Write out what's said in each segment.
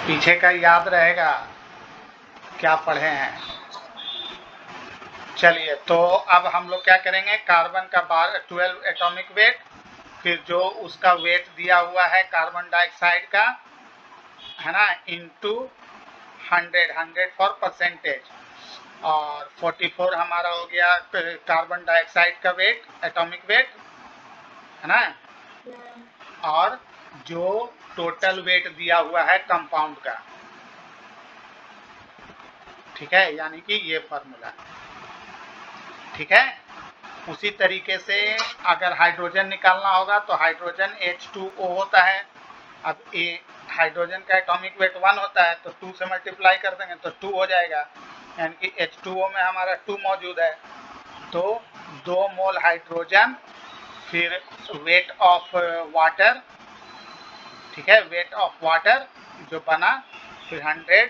पीछे का याद रहेगा क्या पढ़े हैं। चलिए, तो अब हम लोग क्या करेंगे, कार्बन का 12 एटॉमिक वेट, फिर जो उसका वेट दिया हुआ है कार्बन डाइऑक्साइड का, है ना, इंटू 100 फॉर परसेंटेज, और 44 हमारा हो गया कार्बन डाइऑक्साइड का वेट, एटॉमिक वेट, है ना, और जो टोटल वेट दिया हुआ है कंपाउंड का। ठीक है, यानी कि ये फॉर्मूला। ठीक है, उसी तरीके से अगर हाइड्रोजन निकालना होगा तो हाइड्रोजन H2O होता है। अब ए हाइड्रोजन का एटॉमिक वेट 1 होता है, तो 2 से मल्टीप्लाई कर देंगे तो 2 हो जाएगा, यानी कि H2O में हमारा 2 मौजूद है। तो 2 मोल हाइड्रोजन, फिर वेट ऑफ वाटर, ठीक है, वेट ऑफ वाटर जो बना, फिर 100,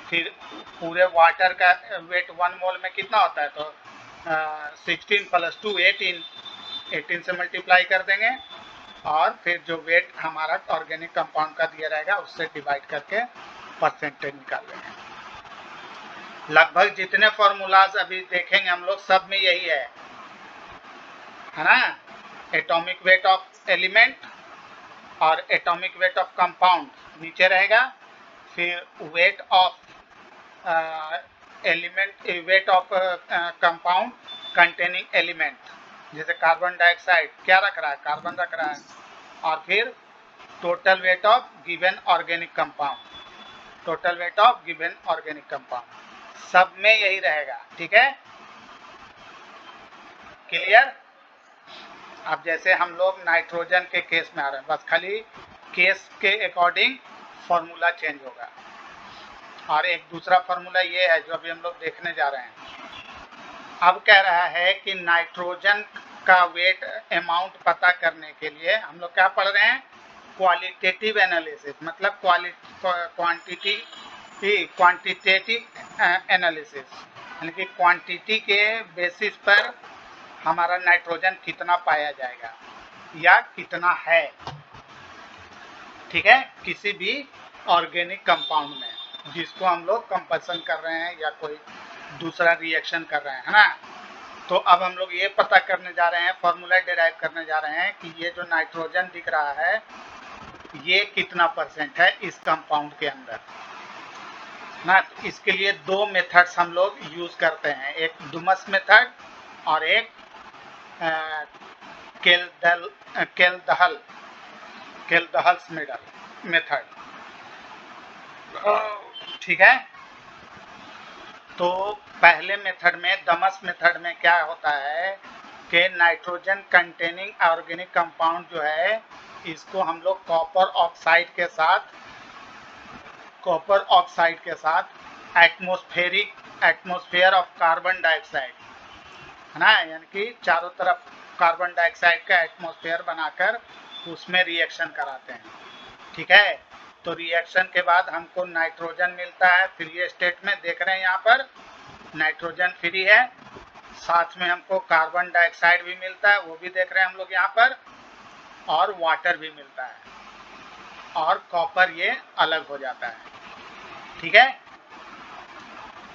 फिर पूरे वाटर का वेट 1 मोल में कितना होता है, तो 16 + 2 18 से मल्टीप्लाई कर देंगे, और फिर जो वेट हमारा ऑर्गेनिक कंपाउंड का दिया रहेगा उससे डिवाइड करके परसेंटेज निकाल लेंगे। लगभग जितने फॉर्मूलाज अभी देखेंगे हम लोग सब में यही है ना, एटॉमिक वेट ऑफ एलिमेंट और एटॉमिक वेट ऑफ कंपाउंड नीचे रहेगा, फिर weight of element, weight of compound containing element, जैसे कार्बन डाइऑक्साइड क्या रख रहा है, कार्बन रख रहा है, और फिर total weight of given organic compound, total weight of given organic compound, सब में यही रहेगा। ठीक है, क्लियर। अब जैसे हम लोग नाइट्रोजन के केस में आ रहे हैं, बस खाली केस के अकॉर्डिंग फॉर्मूला चेंज होगा। और एक दूसरा फॉर्मूला ये है जो अभी हम लोग देखने जा रहे हैं। अब कह रहा है कि नाइट्रोजन का वेट अमाउंट पता करने के लिए हम लोग क्या पढ़ रहे हैं, क्वालिटेटिव एनालिसिस, मतलब क्वांटिटेटिव एनालिसिस, यानी कि क्वांटिटी के बेसिस पर हमारा नाइट्रोजन कितना पाया जाएगा या कितना है। ठीक है, किसी भी ऑर्गेनिक कंपाउंड में जिसको हम लोग कंपल्सन कर रहे हैं या कोई दूसरा रिएक्शन कर रहे हैं, है ना। तो अब हम लोग ये पता करने जा रहे हैं, फॉर्मूला डिराइव करने जा रहे हैं कि ये जो नाइट्रोजन दिख रहा है ये कितना % है इस कंपाउंड के अंदर ना। तो इसके लिए 2 मेथड्स हम लोग यूज करते हैं, एक डुमस मेथड और एक केल्दहल्स मेथड। ठीक है, तो पहले मेथड में, डमस मेथड में क्या होता है कि नाइट्रोजन कंटेनिंग ऑर्गेनिक कंपाउंड जो है इसको हम लोग कॉपर ऑक्साइड के साथ एटमॉस्फेयर ऑफ कार्बन डाइऑक्साइड, है ना, यानी कि चारों तरफ कार्बन डाइऑक्साइड का एटमॉस्फेयर बनाकर उसमें रिएक्शन कराते हैं। ठीक है, तो रिएक्शन के बाद हमको नाइट्रोजन मिलता है फ्री स्टेट में, देख रहे हैं यहाँ पर नाइट्रोजन फ्री है, साथ में हमको कार्बन डाइऑक्साइड भी मिलता है, वो भी देख रहे हैं हम लोग यहाँ पर, और वाटर भी मिलता है, और कॉपर ये अलग हो जाता है। ठीक है,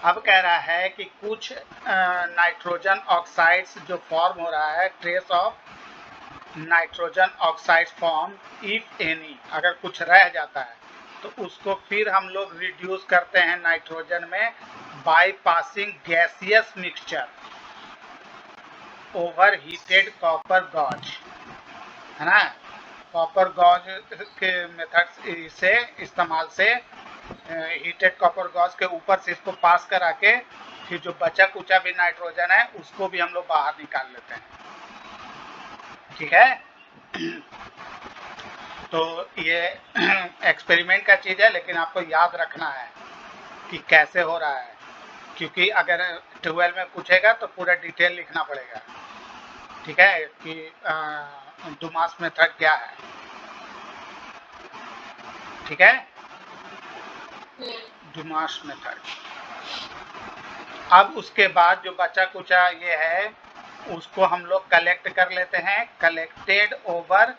अब कह रहा है कि कुछ नाइट्रोजन ऑक्साइड्स जो फॉर्म हो रहा है, trace of nitrogen oxide form if any, अगर कुछ रह जाता है तो उसको फिर हम लोग रिड्यूस करते हैं नाइट्रोजन में by passing gaseous mixture over heated copper gauze, है ना। कॉपर गॉज के मेथड से इस्तेमाल से हीटेड कॉपर गॉज के ऊपर से इसको पास करा के फिर जो बचा कुचा भी नाइट्रोजन है उसको भी हम लोग बाहर निकाल लेते हैं। ठीक है, तो ये एक्सपेरिमेंट का चीज़ है, लेकिन आपको याद रखना है कि कैसे हो रहा है, क्योंकि अगर 12 में पूछेगा तो पूरा डिटेल लिखना पड़ेगा। ठीक है, कि डुमास मेथड क्या है। ठीक है, डुमास मेथड। अब उसके बाद जो बचा कुचा ये है उसको हम लोग कलेक्ट कर लेते हैं, collected over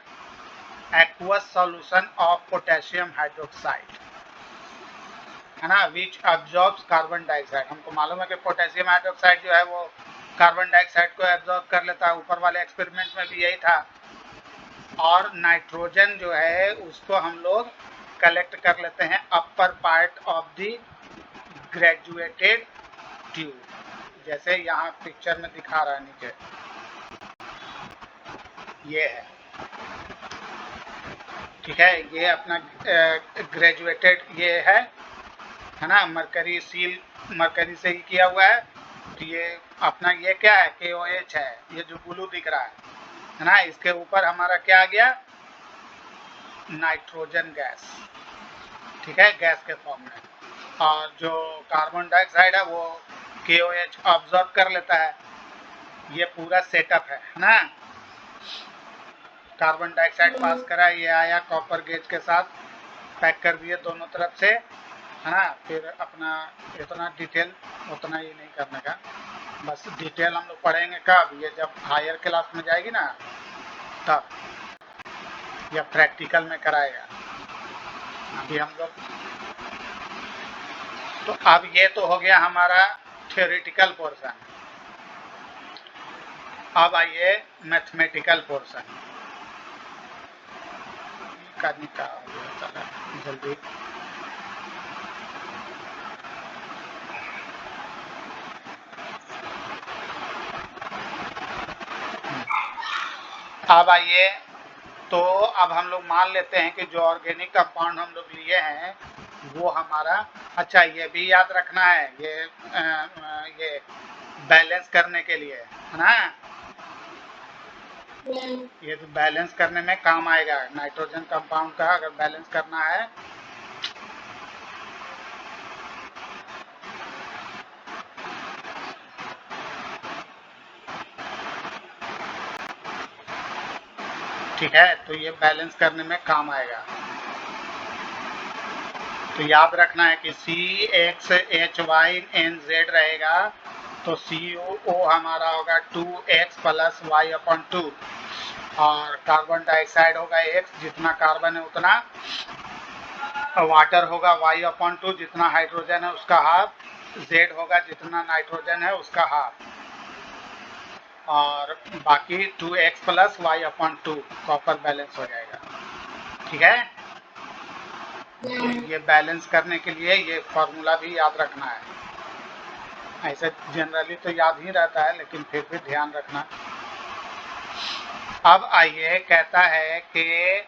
aqueous solution of potassium hydroxide. है ना, विच अब्जॉर्ब्स कार्बन डाइऑक्साइड। हमको मालूम है कि पोटेशियम हाइड्रोक्साइड जो है वो कार्बन डाइऑक्साइड को एब्जॉर्ब कर लेता है, ऊपर वाले एक्सपेरिमेंट में भी यही था। और नाइट्रोजन जो है उसको हम लोग कलेक्ट कर लेते हैं upper part of the graduated tube, जैसे यहाँ पिक्चर में दिखा रहा है नीचे, ये है, ठीक है। ये अपना ग्रेजुएटेड ये है ना, मरकरी सील मरकरी से ही किया हुआ है। तो ये अपना ये क्या है, KOH है, ये जो ब्लू दिख रहा है ना, इसके ऊपर हमारा क्या आ गया, नाइट्रोजन गैस, ठीक है, गैस के फॉर्म में। और जो कार्बन डाइऑक्साइड है वो KOH ऑब्जॉर्ब कर लेता है। ये पूरा सेटअप है ना। कार्बन डाइऑक्साइड पास करा, ये आया कॉपर गेज के साथ, पैक कर दिए दोनों तरफ से, है ना। फिर अपना इतना डिटेल उतना ही नहीं करने का, बस डिटेल हम लोग पढ़ेंगे कब, ये जब हायर क्लास में जाएगी ना तब, या प्रैक्टिकल में कराएगा। अभी हम लोग तो अब ये तो हो गया हमारा थ्योरेटिकल पोर्शन। अब आइए मैथमेटिकल पोर्शन करने का, जल्दी। अब आइए, तो अब हम लोग मान लेते हैं कि जो ऑर्गेनिक कंपाउंड हम लोग लिए हैं वो हमारा, अच्छा ये भी याद रखना है, ये बैलेंस करने के लिए है ना, ये तो बैलेंस करने में काम आएगा। नाइट्रोजन कंपाउंड का अगर बैलेंस करना है ठीक है, तो ये बैलेंस करने में काम आएगा। तो याद रखना है कि CXHYNZ रहेगा, तो COO हमारा होगा 2X + Y/2, और कार्बन डाइऑक्साइड होगा X, जितना कार्बन है उतना, वाटर होगा Y/2, जितना हाइड्रोजन है उसका हाफ, Z होगा जितना नाइट्रोजन है उसका हाफ, और बाकी 2X + Y/2 कॉपर बैलेंस हो जाएगा, ठीक है। ये बैलेंस करने के लिए ये फॉर्मूला भी याद रखना है। ऐसे जनरली तो याद ही रहता है, लेकिन फिर भी ध्यान रखना। अब आइए, कहता है कि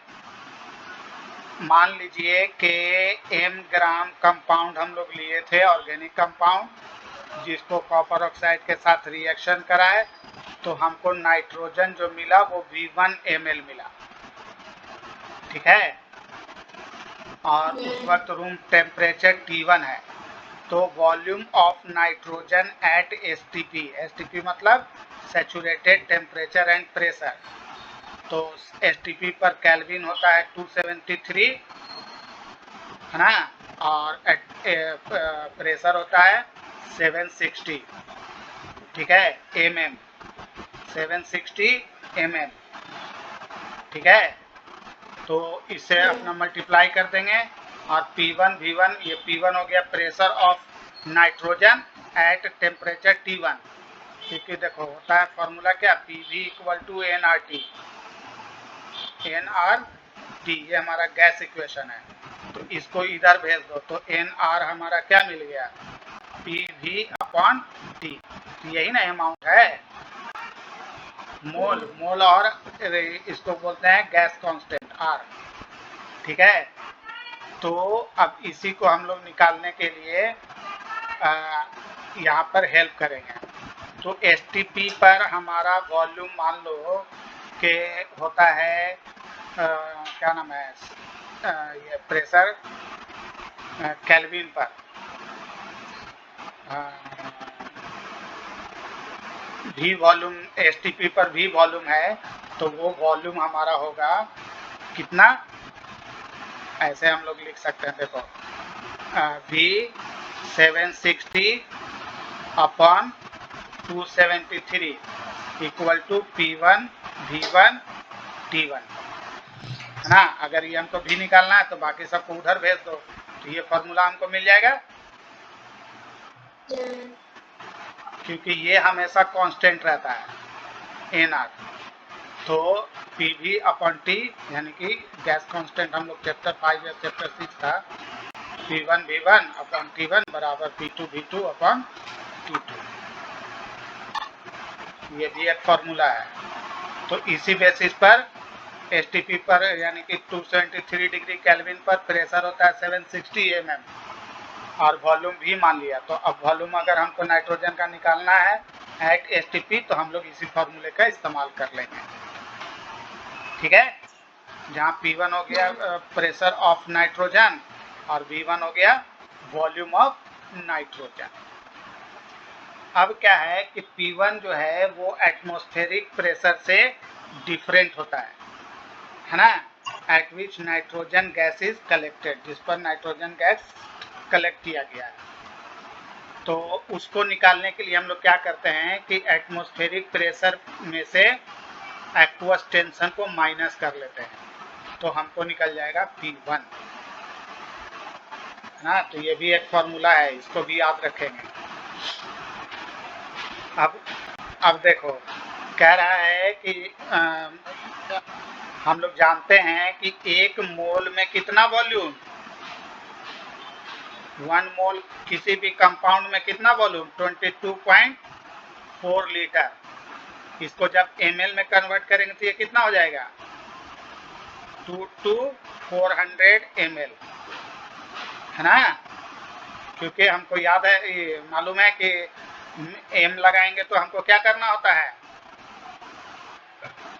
मान लीजिए कि m ग्राम कंपाउंड हम लोग लिए थे, ऑर्गेनिक कंपाउंड, जिसको कॉपर ऑक्साइड के साथ रिएक्शन कराए, तो हमको नाइट्रोजन जो मिला वो V1 ml मिला, ठीक है। और उस वक्त रूम टेम्परेचर T1 है, तो volume of nitrogen eight STP मतलब सैचुरेटेड टेम्परेचर एंड प्रेशर, तो STP पर केल्विन होता है 273, है ना, और प्रेशर होता है 760, ठीक है, mm, 760 mm, ठीक है। तो इसे अपना मल्टीप्लाई कर देंगे, और P1 V1, ये P1 हो गया pressure of nitrogen at temperature T1, क्योंकि देखो होता है फॉर्मूला क्या, PV = nRT, ये हमारा गैस इक्वेशन है, तो इसको इधर भेज दो, तो NR हमारा क्या मिल गया, PV/T, यही ना अमाउंट है, मोल और इसको बोलते हैं गैस कांस्टेंट R, ठीक है। तो अब इसी को हम लोग निकालने के लिए यहाँ पर हेल्प करेंगे। तो STP पर हमारा वॉल्यूम मान लो कि होता है क्या नाम है, ये प्रेशर केल्विन पर, भी वॉल्यूम, STP पर भी वॉल्यूम है, तो वो वॉल्यूम हमारा होगा कितना, ऐसे हम लोग लिख सकते हैं, देखो V 760/273 = P1 V1 T1, है ना। अगर ये हमको भी निकालना है तो बाकी सबको उधर भेज दो, तो ये फॉर्मूला हमको मिल जाएगा क्योंकि ये हमेशा कांस्टेंट रहता है NR। तो PV अपॉन T यानी कि गैस कांस्टेंट हम लोग चैप्टर 5 या चैप्टर 6 था, P1 V1 अपॉन T1 बराबर P2 V2 अपॉन T2। ये भी एक फॉर्मूला है। तो इसी बेसिस पर STP पर यानी कि 273 डिग्री केल्विन पर प्रेशर होता है 760 mm और वॉल्यूम भी मान लिया। तो अब वॉल्यूम अगर हमको नाइट्रोजन का निकालना है एट STP तो हम लोग इसी फॉर्मूले का इस्तेमाल कर लेंगे। ठीक है, जहाँ P1 हो गया प्रेशर ऑफ नाइट्रोजन और V1 हो गया वॉल्यूम ऑफ नाइट्रोजन। अब क्या है कि P1 जो है वो एटमॉस्फेरिक प्रेशर से डिफरेंट होता है ना, eight which nitrogen gas is collected, जिस पर नाइट्रोजन गैस कलेक्ट किया गया है। तो उसको निकालने के लिए हम लोग क्या करते हैं कि एटमॉस्फेरिक प्रेशर में से एक्वस टेंशन को माइनस कर लेते हैं, तो हमको निकल जाएगा P1 ना। तो ये भी एक फॉर्मूला है, इसको भी याद रखेंगे। अब देखो कह रहा है कि हम लोग जानते हैं कि एक मोल में कितना वॉल्यूम, 1 मोल किसी भी कंपाउंड में कितना वॉल्यूम 22.4 लीटर। इसको जब ml में कन्वर्ट करेंगे तो ये कितना हो जाएगा 2 to 400 ml, है ना। क्योंकि हमको याद है, मालूम है कि m लगाएंगे तो हमको क्या करना होता है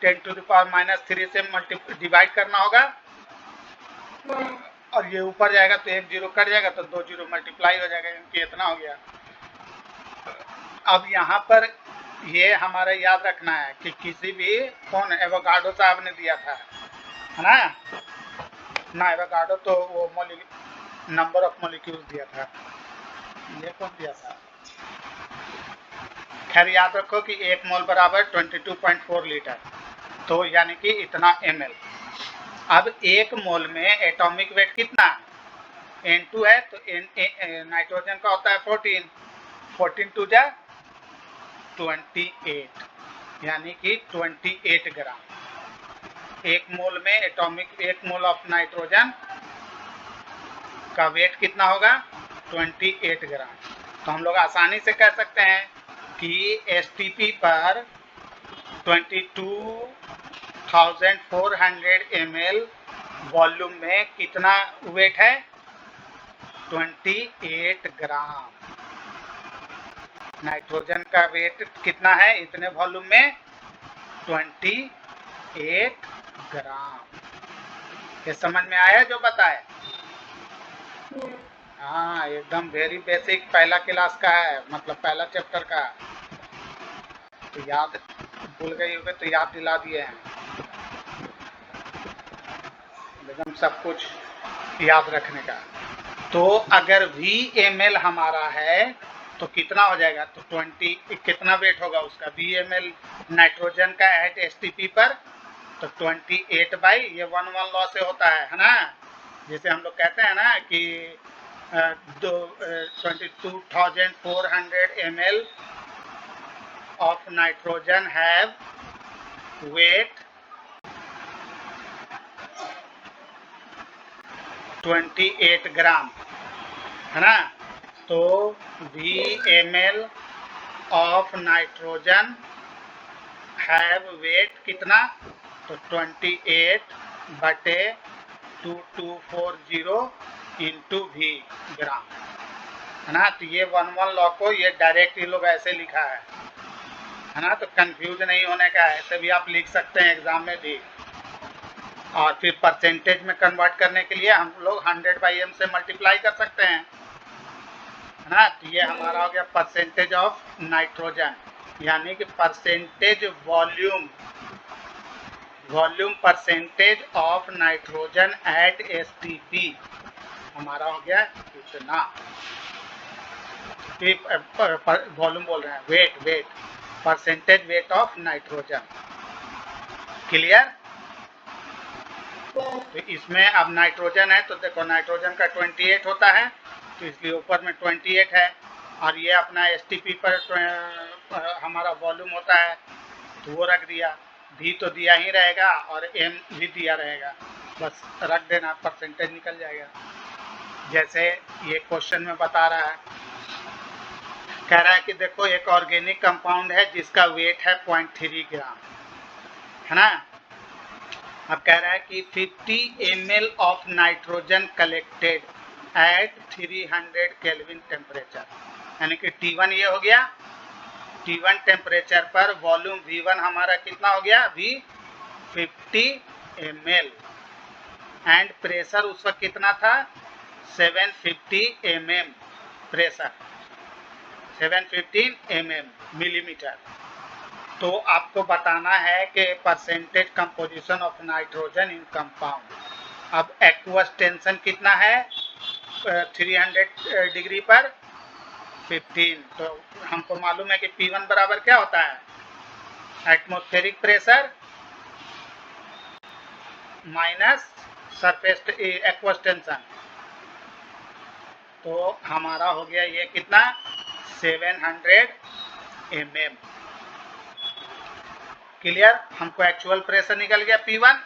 10⁻³ से डिवाइड करना होगा और ये ऊपर जाएगा तो 1 जीरो कट जाएगा तो 2 जीरो मल्टीप्लाई हो जाएगा, क्योंकि इतना हो गया। अब यहाँ पर ये हमारा याद रखना है कि किसी भी कौन एवोगाड्रो साहब ने दिया था, है ना एवोगाड्रो तो वो नंबर ऑफ मॉलिक्यूल्स दिया था, ये कौन दिया था, खैर याद रखो कि 1 मोल बराबर 22.4 लीटर, तो यानी कि इतना ml। अब 1 मोल में एटॉमिक वेट कितना N2 है, तो नाइट्रोजन का होता है 14 टू जा 28 यानी कि 28 ग्राम। 1 मोल में एटॉमिक 1 मोल ऑफ नाइट्रोजन का वेट कितना होगा 28 ग्राम। तो हम लोग आसानी से कह सकते हैं कि STP पर 22,400 ml वॉल्यूम में कितना वेट है 28 ग्राम। नाइट्रोजन का वेट कितना है इतने वॉल्यूम में 28 ग्राम। ये समझ में आया जो बताए? हाँ एकदम वेरी बेसिक पहला क्लास का है, मतलब पहला चैप्टर का। तो याद भूल गई होगे तो याद दिला दिए हैं, एकदम सब कुछ याद रखने का। तो अगर VML हमारा है तो कितना हो जाएगा, तो 20 कितना वेट होगा उसका VML नाइट्रोजन का एट STP पर, तो 28 बाई ये 1 लॉ से होता है ना। जैसे हम लोग कहते हैं ना कि 22,400 ml of nitrogen have weight 28 ग्राम, है ना। तो VML of nitrogen have weight कितना, तो 28/2240 इंटू V ग्राम, है ना। तो ये 1 लॉ को ये डायरेक्ट ये लोग ऐसे लिखा है ना। तो कंफ्यूज नहीं होने का, ऐसे भी आप लिख सकते हैं एग्जाम में भी। और फिर परसेंटेज में कन्वर्ट करने के लिए हम लोग 100/m से मल्टीप्लाई कर सकते हैं, है ना। तो ये हमारा हो गया परसेंटेज ऑफ नाइट्रोजन, यानी कि percentage volume percentage of nitrogen eight STP हमारा हो गया इतना। वॉल्यूम बोल रहे हैं, wait percentage weight of nitrogen. Clear? तो इसमें अब नाइट्रोजन है तो देखो नाइट्रोजन का 28 होता है, तो इसलिए ऊपर में 28 है, और ये अपना STP पर हमारा वॉल्यूम होता है तो वो रख दिया। V तो दिया ही रहेगा और M भी दिया रहेगा, बस रख देना, परसेंटेज निकल जाएगा। जैसे ये क्वेश्चन में बता रहा है, कह रहा है कि देखो एक ऑर्गेनिक कंपाउंड है जिसका वेट है 0.3 ग्राम, है ना। अब कह रहा है कि 50 ml of nitrogen collected at 300 kelvin temperature, यानी कि T1 ये हो गया। T1 टेम्परेचर पर वॉल्यूम V1 हमारा कितना हो गया, V 50 ml, एंड प्रेशर उस वक्त कितना था, 750 mm प्रेशर, 715 mm मिलीमीटर। तो आपको बताना है कि percentage composition of nitrogen in compound. अब एक्वस टेंशन कितना है 300 डिग्री पर 15, तो हमको मालूम है कि P1 बराबर क्या होता है, atmospheric pressure minus surface aqueous tension. तो हमारा हो गया ये कितना 700 mm। क्लियर, हमको एक्चुअल प्रेशर निकल गया P1,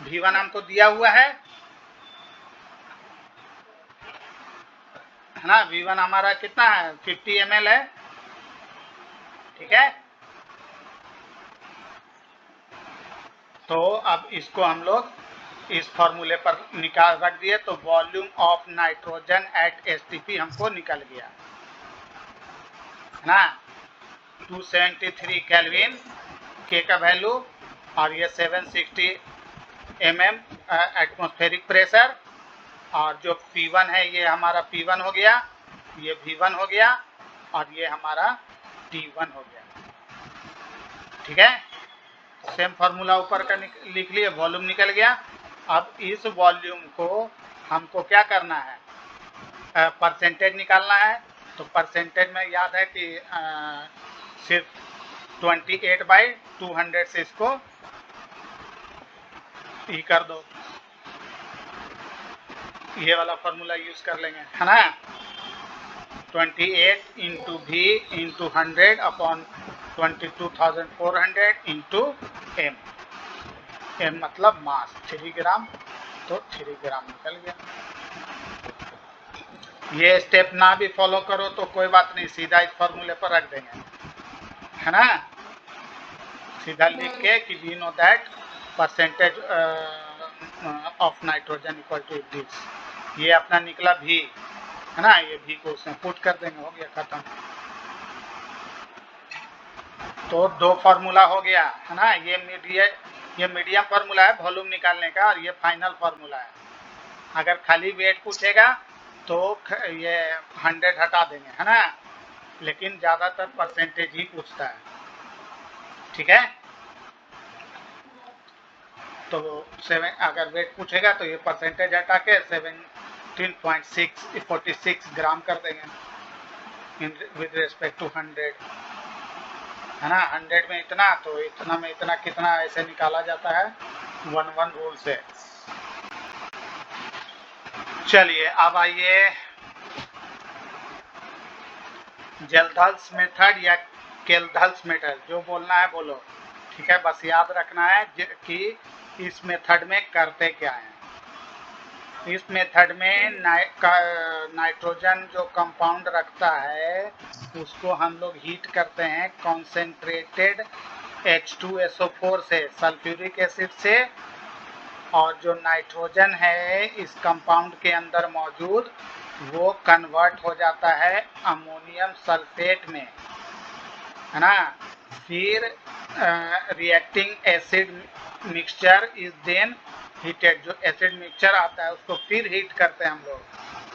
V1 हमको दिया हुआ है ना। V1 हमारा कितना है 50 ml है, ठीक है। तो अब इसको हम लोग इस फॉर्मूले पर निकाल रख दिए, तो volume of nitrogen eight STP हमको निकल गया, है ना। 273 केल्विन K का वैल्यू, और ये 760 mm एटमॉस्फेरिक प्रेशर, और जो P1 है ये हमारा P1 हो गया, ये V1 हो गया, और ये हमारा T1 हो गया, ठीक है। सेम फार्मूला ऊपर का लिख लिए, वॉल्यूम निकल गया। अब इस वॉल्यूम को हमको क्या करना है, परसेंटेज निकालना है। तो परसेंटेज में याद है कि सिर्फ 28/200 से इसको ई कर दो, ये वाला फार्मूला यूज कर लेंगे, है ना। 28 into V into 100 upon 22,400 into M, M मतलब मास 3 ग्राम, तो 3 ग्राम निकल गया। ये स्टेप ना भी फॉलो करो तो कोई बात नहीं, सीधा इस फॉर्मूले पर रख देंगे, है ना। सीधा लिख के कि we know that percentage of nitrogen equal to this, ये अपना निकला V, है ना। ये V को उसमें पुट कर देंगे, हो गया खत्म। तो दो फार्मूला हो गया, है ना। ये मीडियम फार्मूला है वॉल्यूम निकालने का, और ये फाइनल फार्मूला है। अगर खाली वेट पूछेगा तो ये 100 हटा देंगे, है ना, लेकिन ज़्यादातर परसेंटेज ही पूछता है, ठीक है। तो 7 अगर वेट पूछेगा तो ये परसेंटेज हटा के 17.46 ग्राम कर देंगे विद रेस्पेक्ट टू 100, है ना। 100 में इतना, तो इतना में इतना कितना ऐसे निकाला जाता है 1-1 रूल से। चलिए अब आइए जेल्दाल्स मेथड या केल्दाल्स मेथड, जो बोलना है बोलो, ठीक है। बस याद रखना है कि इस मेथड में करते क्या है। इस मेथड में नाइट्रोजन जो कंपाउंड रखता है उसको हम लोग हीट करते हैं कॉन्सेंट्रेटेड H2SO4 से, सल्फ्यूरिक एसिड से, और जो नाइट्रोजन है इस कंपाउंड के अंदर मौजूद वो कन्वर्ट हो जाता है अमोनियम सल्फेट में, है ना। फिर reacting acid mixture is then heated, जो एसिड मिक्सचर आता है उसको फिर हीट करते हैं हम लोग,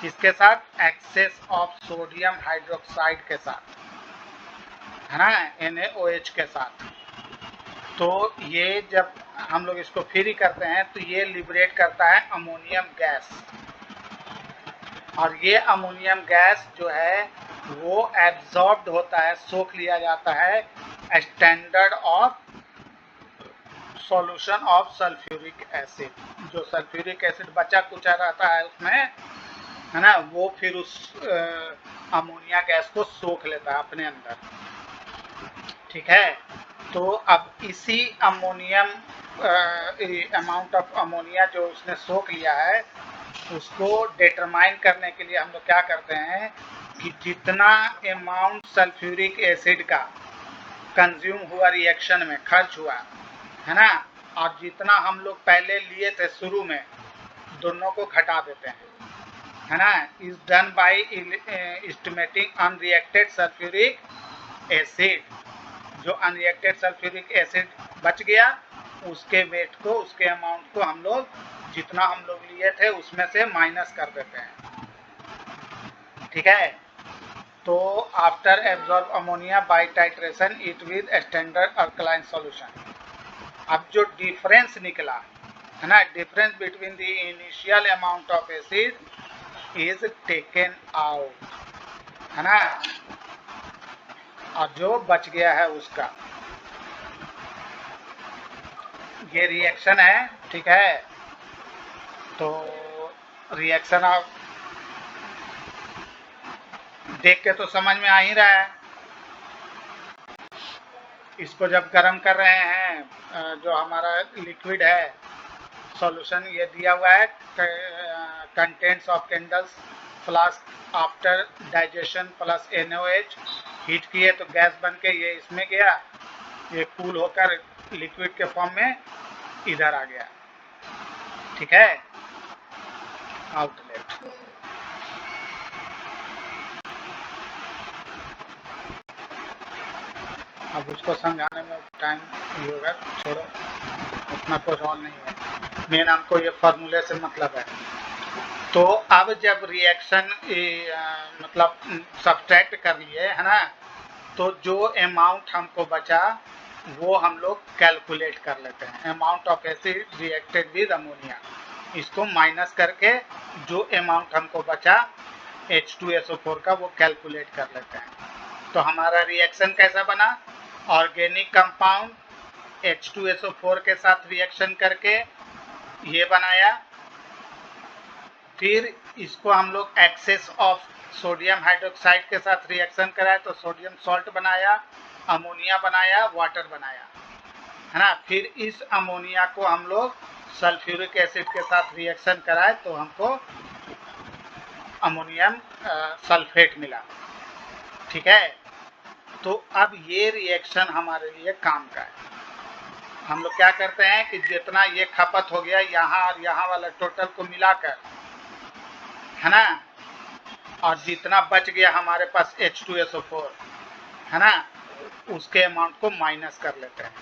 इसके साथ एक्सेस ऑफ सोडियम हाइड्रोक्साइड के साथ, है ना, NaOH के साथ। तो ये जब हम लोग इसको फ्री करते हैं तो ये लिबरेट करता है अमोनियम गैस, और ये अमोनियम गैस जो है वो एब्जॉर्ब्ड होता है, सोख लिया जाता है standard of solution of sulphuric acid, जो सल्फ्यूरिक एसिड बचा कुचा रहता है उसमें, है ना, वो फिर उस अमोनिया गैस को सोख लेता है अपने अंदर। ठीक है, तो अब इसी अमोनियम अमाउंट ऑफ अमोनिया जो उसने सोख लिया है, उसको डिटरमाइन करने के लिए हम लोग क्या करते हैं कि जितना अमाउंट सल्फ्यूरिक एसिड का कंज्यूम हुआ रिएक्शन में, खर्च हुआ, है ना, और जितना हम लोग पहले लिए थे शुरू में, दोनों को घटा देते हैं, है ना, is done by estimating unreacted sulphuric acid. जो अनरिएक्टेड सल्फ्यूरिक एसिड बच गया, उसके वेट को, उसके अमाउंट को हम लोग, जितना हम लोग लिए थे उसमें से माइनस कर देते हैं। ठीक है, तो after absorb ammonia bye titration it with standard alkaline solution. अब जो डिफरेंस निकला, है ना, difference between the initial amount of acid is taken out, है ना, और जो बच गया है उसका, ये रिएक्शन है। ठीक है, तो रिएक्शन आप देख के तो समझ में आ ही रहा है। इसको जब गर्म कर रहे हैं, जो हमारा लिक्विड है सॉल्यूशन, ये दिया हुआ है contents of candles flask after digestion plus NaOH, heat किए तो गैस बन के ये इसमें गया, ये कूल होकर लिक्विड के फॉर्म में इधर आ गया। ठीक है, आउटलेट। अब उसको समझाने में टाइम होगा, छोड़ो, उतना कुछ और नहीं है, मेन हमको ये फार्मूले से मतलब है। तो अब जब रिएक्शन मतलब सब्ट्रैक्ट कर लिए, है ना, तो जो अमाउंट हमको बचा वो हम लोग कैलकुलेट कर लेते हैं, amount of acid reacted with ammonia, इसको माइनस करके जो अमाउंट हमको बचा H2SO4 का, वो कैलकुलेट कर लेते हैं। तो हमारा रिएक्शन कैसा बना, ऑर्गेनिक कंपाउंड H2SO4 के साथ रिएक्शन करके ये बनाया, फिर इसको हम लोग एक्सेस ऑफ सोडियम हाइड्रोक्साइड के साथ रिएक्शन कराए तो सोडियम सॉल्ट बनाया, अमोनिया बनाया, वाटर बनाया, है ना, फिर इस अमोनिया को हम लोग सल्फ्यूरिक एसिड के साथ रिएक्शन कराए तो हमको अमोनियम सल्फेट मिला। ठीक है, तो अब ये रिएक्शन हमारे लिए काम का है। हम लोग क्या करते हैं कि जितना ये खपत हो गया यहाँ और यहाँ वाला टोटल को मिलाकर, है ना, और जितना बच गया हमारे पास H2SO4, है ना, उसके अमाउंट को माइनस कर लेते हैं।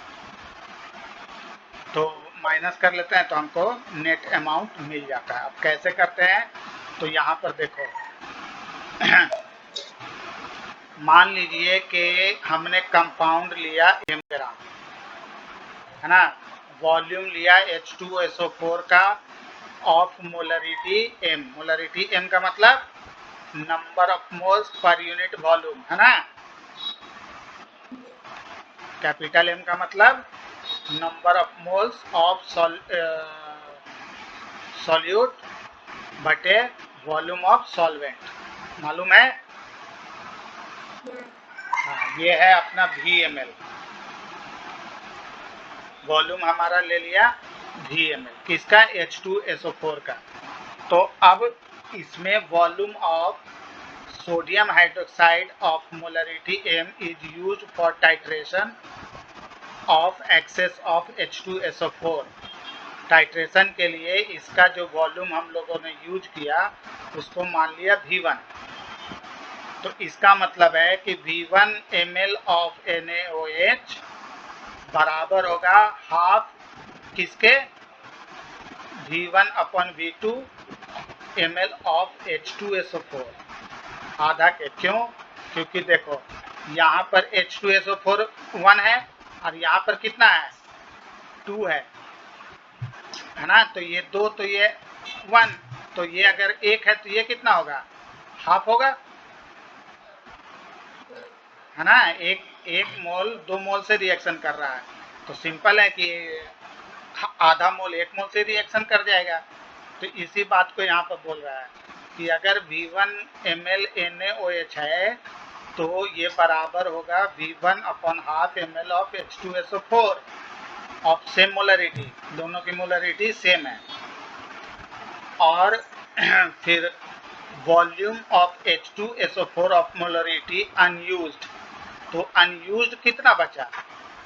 तो माइनस कर लेते हैं तो हमको नेट अमाउंट मिल जाता है। अब कैसे करते हैं, तो यहाँ पर देखो मान लीजिए कि हमने कंपाउंड लिया m ग्राम, है ना, वॉल्यूम लिया H2SO4 का of molarity m, molarity m का मतलब number of moles per unit volume, है ना, कैपिटल M का मतलब number of moles of solute बटे वॉल्यूम ऑफ सॉल्वेंट, मालूम है। हाँ, ये है अपना VmL, वॉल्यूम हमारा ले लिया VmL किसका, H2SO4 का। तो अब इसमें volume of sodium hydroxide of molarity m is used for titration of excess of H2SO4। Titration के लिए इसका जो वॉल्यूम हम लोगों ने यूज किया उसको मान लिया V1। तो इसका मतलब है कि V1 ml ऑफ NaOH बराबर होगा हाफ किसके, V1/V2 ml ऑफ H2SO4, आधा के। क्यों, क्योंकि देखो यहाँ पर H2SO4 1 है और यहाँ पर कितना है, 2 है ना, तो ये 2, तो ये 1, तो ये अगर 1 है तो ये कितना होगा, हाफ होगा, है ना, एक मोल 2 मोल से रिएक्शन कर रहा है, तो सिंपल है कि आधा मोल 1 मोल से रिएक्शन कर जाएगा। तो इसी बात को यहाँ पर बोल रहा है कि अगर V1 ml NaOH है तो ये बराबर होगा V1/½ ml of H2SO4 of same molarity, दोनों की मोलरिटी सेम है। और फिर volume of H2SO4 of molarity unused, तो अनयूज्ड कितना बचा,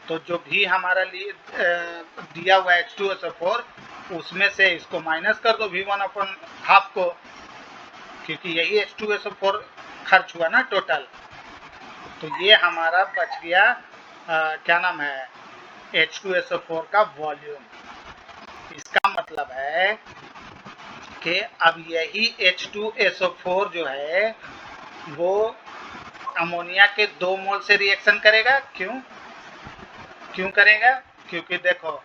तो जो भी हमारा लिए दिया हुआ H2SO4 उसमें से इसको माइनस कर दो V1/½ को, क्योंकि यही H2SO4 खर्च हुआ ना टोटल। तो ये हमारा बच गया क्या नाम है H2SO4 का वॉल्यूम। इसका मतलब है कि अब यही H2SO4 जो है वो अमोनिया के 2 मोल से रिएक्शन करेगा। क्यों करेगा, क्योंकि देखो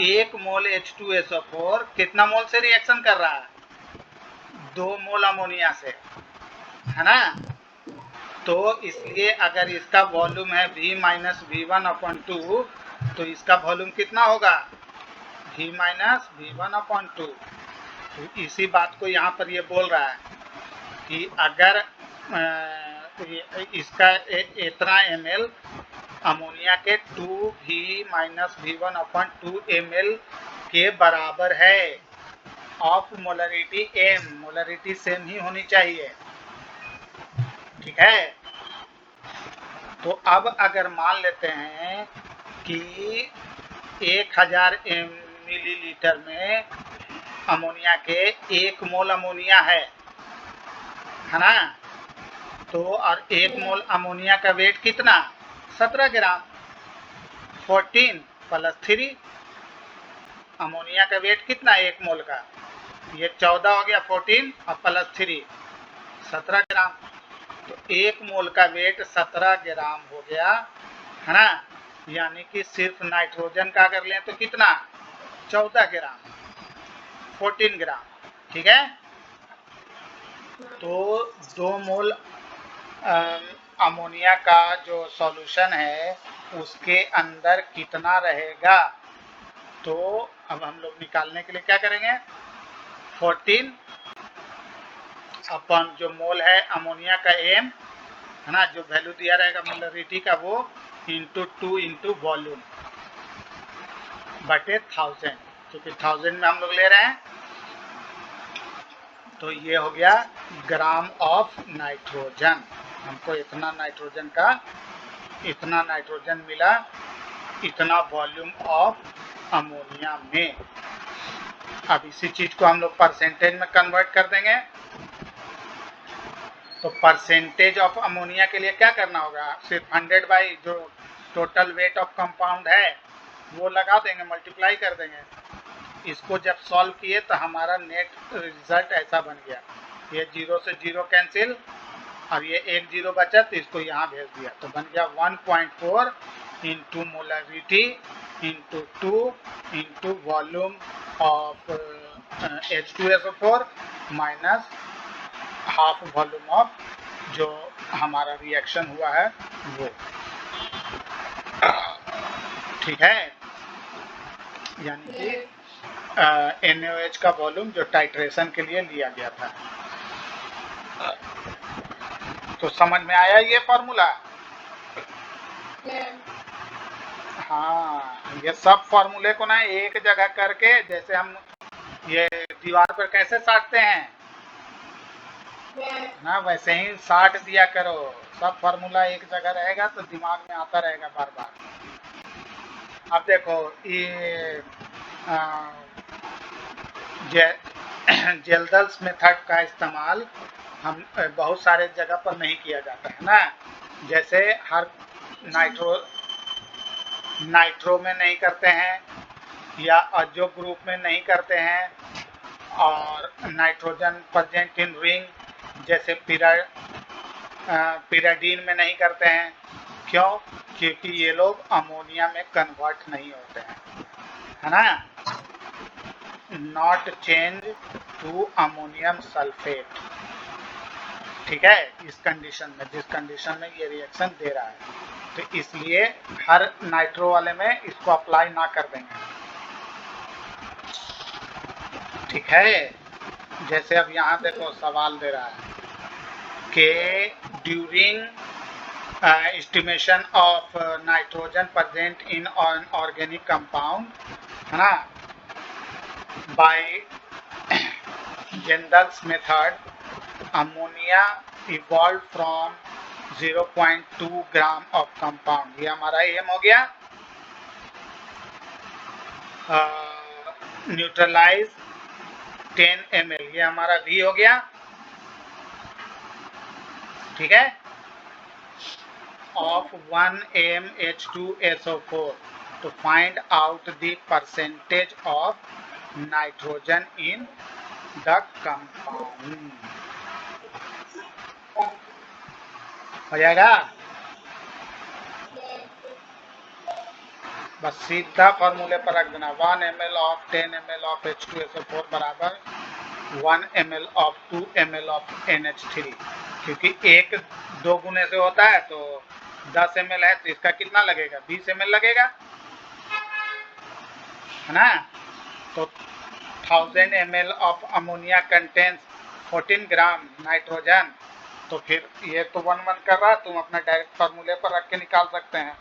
1 मोल H2SO4 कितना मोल से रिएक्शन कर रहा है, 2 मोल अमोनिया से, है ना। तो इसलिए अगर इसका वॉल्यूम है V-V1/2 तो इसका वॉल्यूम कितना होगा V-V1/2। तो इसी बात को यहाँ पर ये बोल रहा है कि अगर इसका इतना ml अमोनिया के 2V-V1/2 ml के बराबर है of molarity m, molarity same ही होनी चाहिए, ठीक है। तो अब अगर मान लेते हैं कि 1000 मिलीलीटर में अमोनिया के 1 मोल अमोनिया है ना, तो और 1 मोल अमोनिया का वेट कितना 17 ग्राम, 14 + 3 अमोनिया का वेट कितना 1 मोल का, ये 14 हो गया, 14 और +3 17 ग्राम। तो 1 मोल का वेट 17 ग्राम हो गया, है ना। यानी कि सिर्फ नाइट्रोजन का अगर लें तो कितना 14 ग्राम, 14 ग्राम, ठीक है। तो 2 मोल अमोनिया का जो सॉल्यूशन है उसके अंदर कितना रहेगा, तो अब हम लोग निकालने के लिए क्या करेंगे 14 अपन जो मोल है अमोनिया का m, है ना, जो वैल्यू दिया रहेगा मोलरिटी का वो × 2 × वॉल्यूम बटे 1000, क्योंकि 1000 में हम लोग ले रहे हैं। तो ये हो गया ग्राम ऑफ नाइट्रोजन, हमको इतना नाइट्रोजन मिला, इतना वॉल्यूम ऑफ अमोनिया में। अब इसी चीज को हम लोग परसेंटेज में कन्वर्ट कर देंगे। तो परसेंटेज ऑफ अमोनिया के लिए क्या करना होगा, सिर्फ 100 बाई जो टोटल वेट ऑफ कंपाउंड है वो लगा देंगे, मल्टीप्लाई कर देंगे। इसको जब सॉल्व किए तो हमारा नेट रिजल्ट ऐसा बन गया, ये 0 से 0 कैंसिल और ये 1 0 बचा तो इसको यहाँ भेज दिया, तो बन गया 1.4 × molarity × 2 × volume of H2SO4 minus half volume of जो हमारा रिएक्शन हुआ है वो, ठीक है। यानी कि NaOH का वॉल्यूम जो टाइट्रेशन के लिए लिया गया था। तो समझ में आया ये फॉर्मूला, हाँ। ये सब फॉर्मूले को ना एक जगह करके, जैसे हम ये दीवार पर कैसे साटते हैं ना, वैसे ही साट दिया करो, सब फॉर्मूला एक जगह रहेगा तो दिमाग में आता रहेगा बार बार। अब देखो ये जेल्डल्स मेथड का इस्तेमाल हम बहुत सारे जगह पर नहीं किया जाता है ना, जैसे हर नाइट्रो में नहीं करते हैं या अजो ग्रुप में नहीं करते हैं, और नाइट्रोजन प्रेजेंट इन रिंग जैसे पिराडीन में नहीं करते हैं। क्यों, क्योंकि ये लोग अमोनिया में कन्वर्ट नहीं होते हैं, है ना, not change to ammonium sulphate, ठीक है। इस कंडीशन में, जिस कंडीशन में ये रिएक्शन दे रहा है, तो इसलिए हर नाइट्रो वाले में इसको अप्लाई ना कर देंगे। ठीक है। जैसे अब यहाँ देखो सवाल दे रहा है कि during estimation of nitrogen present in an organic compound, है ना, by Gendel's method, ammonia evolved from 0.2 gram of compound. ये हमारा एम हो गया. न्यूट्रलाइज 10 ml, ये हमारा वी हो गया. ठीक है. of 1 mH2SO4 to find out the percentage of nitrogen in the compound. हो जाएगा. बस सीधा फॉर्मूले पर रख देना. 1 ml of 10 ml of H2SO4 बराबर 1 ml of 2 ml of NH3. क्योंकि एक दो गुने से होता है तो 10 ml है तो इसका कितना लगेगा? 20 ml लगेगा, है ना. तो 1000 ml of ammonia contains 14 gram nitrogen. तो फिर ये तो 1 कर रहा है, तुम अपना डायरेक्ट फार्मूले पर रख के निकाल सकते हैं,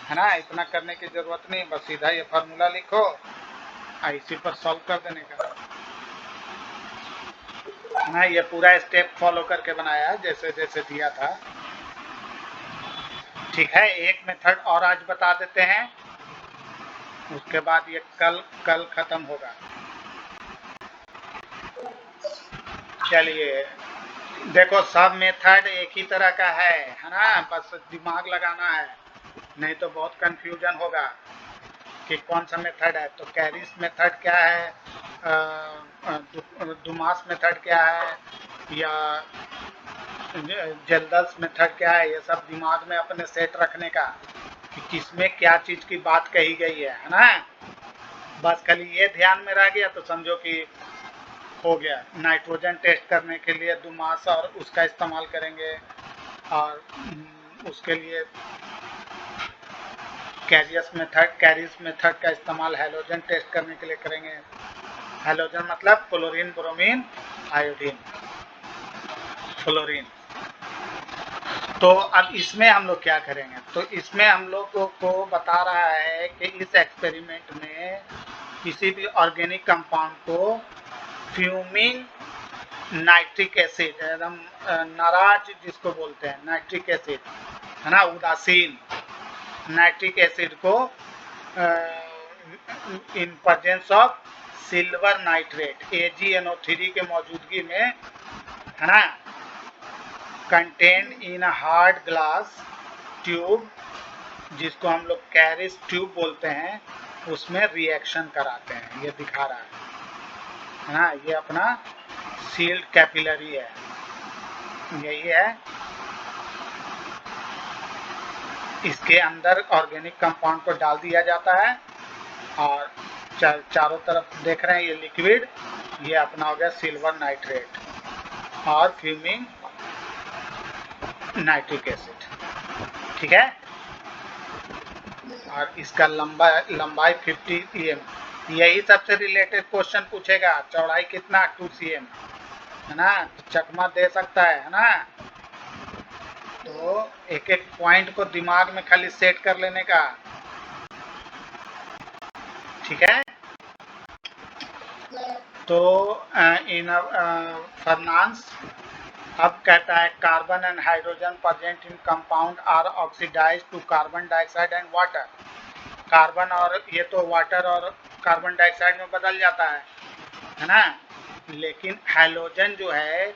है ना. इतना करने की जरूरत नहीं, बस सीधा ये फार्मूला लिखो, इसी पर सॉल्व कर देने का, है ना. ये पूरा स्टेप फॉलो करके बनाया है जैसे जैसे दिया था. ठीक है. एक मेथड और आज बता देते हैं, उसके बाद ये कल खत्म होगा. चलिए देखो, सब मेथड एक ही तरह का है ना. बस दिमाग लगाना है, नहीं तो बहुत कंफ्यूजन होगा कि कौन सा मेथड है. तो कैरिस मेथड क्या है, दुमास मेथड क्या है, या जेल्डल्स मेथड क्या है, ये सब दिमाग में अपने सेट रखने का कि किसमें क्या चीज की बात कही गई है ना. बस खाली ये ध्यान में रह गया तो समझो कि हो गया. नाइट्रोजन टेस्ट करने के लिए दुमास और उसका इस्तेमाल करेंगे, और उसके लिए कैरिस मेथड का इस्तेमाल हैलोजन टेस्ट करने के लिए करेंगे. हैलोजन मतलब क्लोरीन, ब्रोमीन, आयोडीन, फ्लोरीन. तो अब इसमें हम लोग क्या करेंगे, तो इसमें हम लोग को बता रहा है कि इस एक्सपेरिमेंट में किसी भी ऑर्गेनिक कंपाउंड को फ्यूमिंग नाइट्रिक एसिड, एकदम नाराज जिसको बोलते हैं नाइट्रिक एसिड, है ना, उदासीन नाइट्रिक एसिड को in presence of silver nitrate AgNO3 के मौजूदगी में, है ना, contained in hard glass tube, जिसको हम लोग कैरिस ट्यूब बोलते हैं, उसमें रिएक्शन कराते हैं. ये दिखा रहा है ना. ये अपना सील्ड कैपिलरी है, यही है. इसके अंदर ऑर्गेनिक कंपाउंड को डाल दिया जाता है और चारों तरफ देख रहे हैं ये लिक्विड, ये अपना हो गया सिल्वर नाइट्रेट और फ्यूमिंग नाइट्रिक एसिड. ठीक है. और इसका लंबाई 50 em. यही सबसे रिलेटेड क्वेश्चन पूछेगा. चौड़ाई कितना? 2 cm, है ना. चकमा दे सकता है ना. तो एक एक पॉइंट को दिमाग में खाली सेट कर लेने का. ठीक है. तो इन फर्नांस अब कहता है carbon and hydrogen present in compound are oxidised to carbon dioxide and water. Carbon और ये तो वाटर और कार्बन डाइऑक्साइड में बदल जाता है ना. लेकिन हैलोजन जो है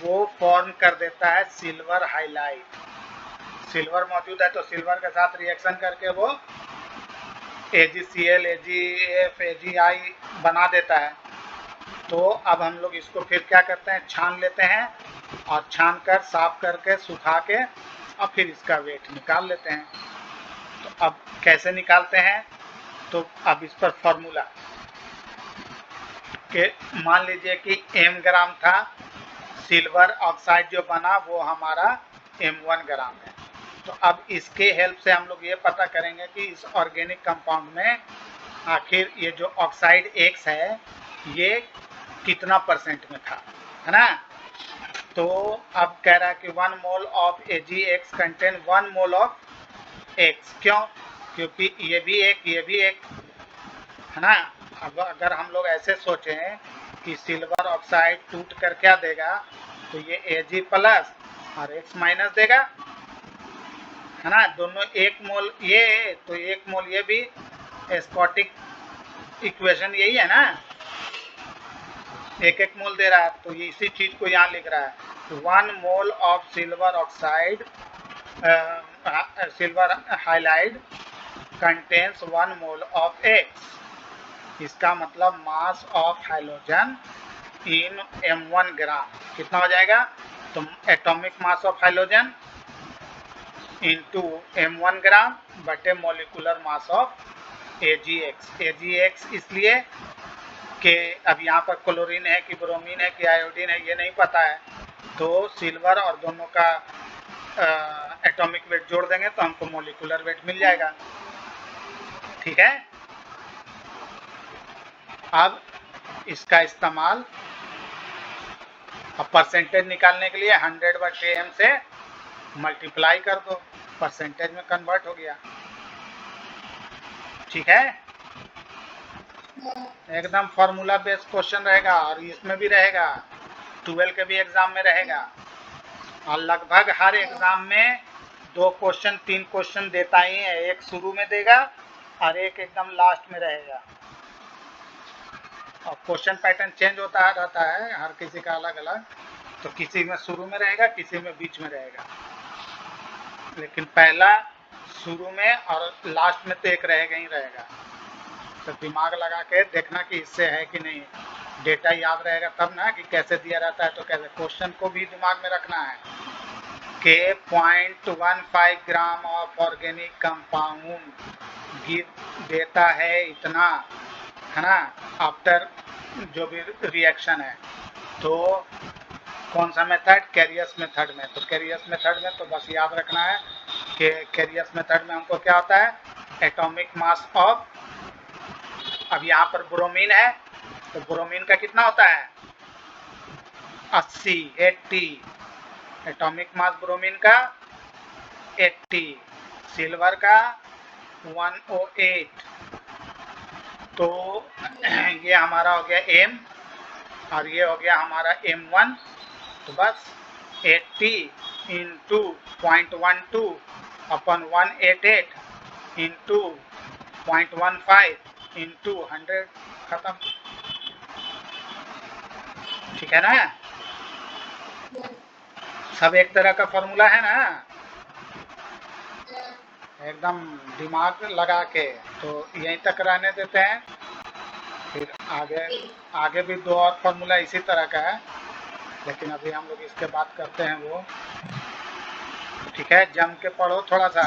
वो फॉर्म कर देता है सिल्वर हाइलाइट. सिल्वर मौजूद है तो सिल्वर के साथ रिएक्शन करके वो AgCl, AgF, AgI बना देता है. तो अब हम लोग इसको फिर क्या करते हैं, छान लेते हैं और छान कर साफ करके सुखा के और फिर इसका वेट निकाल लेते हैं. तो अब कैसे निकालते हैं, तो अब इस पर फॉर्मूला के मान लीजिए कि m ग्राम था, सिल्वर ऑक्साइड जो बना वो हमारा m1 ग्राम है. तो अब इसके हेल्प से हम लोग ये पता करेंगे कि इस ऑर्गेनिक कंपाउंड में आखिर ये जो ऑक्साइड X है ये कितना परसेंट में था, है ना। तो अब कह रहा है कि 1 mole of AgX contain 1 mole of X। क्यों? क्योंकि ये भी एक, है ना। अब अगर हम लोग ऐसे सोचें कि सिल्वर ऑक्साइड टूट कर क्या देगा, तो ये Ag प्लस और X माइनस देगा, है ना। दोनों 1 मोल ये, तो 1 मोल ये भी, स्कॉटिक इक्वेशन यही है ना, 1 मोल दे रहा है, तो ये इसी चीज को यहाँ लिख रहा है। 1 mole of silver oxide, silver halide contains 1 mole of X। इसका मतलब mass of hydrogen in m1 ग्राम कितना हो जाएगा, तो atomic mass of hydrogen into m1 ग्राम बटे molecular mass of AgX। AgX इसलिए कि अब यहाँ पर क्लोरीन है कि ब्रोमीन है कि आयोडीन है ये नहीं पता है, तो सिल्वर और दोनों का एटॉमिक वेट जोड़ देंगे तो हमको मोलिकुलर वेट मिल जाएगा। ठीक है। अब इसका इस्तेमाल अब परसेंटेज निकालने के लिए 100/m से मल्टीप्लाई कर दो, परसेंटेज में कन्वर्ट हो गया। ठीक है, एकदम फॉर्मूला बेस्ड क्वेश्चन रहेगा और इसमें भी रहेगा, 12 के भी एग्जाम में रहेगा, और लगभग हर एग्जाम में 2 क्वेश्चन 3 क्वेश्चन देता ही है, एक शुरू में देगा और एक एकदम लास्ट में रहेगा। और क्वेश्चन पैटर्न चेंज होता रहता है, हर किसी का अलग अलग, तो किसी में शुरू में रहेगा, किसी में बीच में रहेगा, लेकिन पहला शुरू में और लास्ट में तो एक रहेगा ही रहेगा। तो दिमाग लगा के देखना कि इससे है कि नहीं, डेटा याद रहेगा तब ना कि कैसे दिया रहता है, तो कैसे क्वेश्चन को भी दिमाग में रखना है कि 0.15 ग्राम ऑफ ऑर्गेनिक कंपाउंड देता है इतना, है ना, आफ्टर जो भी रिएक्शन है। तो कौन सा मेथड, कैरियस मेथड में। तो कैरियस मेथड में तो बस याद रखना है कि कैरियस मेथड में हमको क्या होता है, एटॉमिक मास ऑफ, अब यहाँ पर ब्रोमीन है तो ब्रोमीन का कितना होता है 80 एटॉमिक मास ब्रोमीन का 80, सिल्वर का 108, तो ये हमारा हो गया M और ये हो गया हमारा M1, तो बस 80 इंटू 0.12 अपन 188 इंटू 0.15 इंटू 100, खत्म। ठीक है ना, सब एक तरह का फॉर्मूला है ना, एकदम दिमाग लगा के। तो यहीं तक रहने देते हैं, फिर आगे भी 2 और फॉर्मूला इसी तरह का है, लेकिन अभी हम लोग इसके बात करते हैं वो। ठीक है, जम के पढ़ो थोड़ा सा।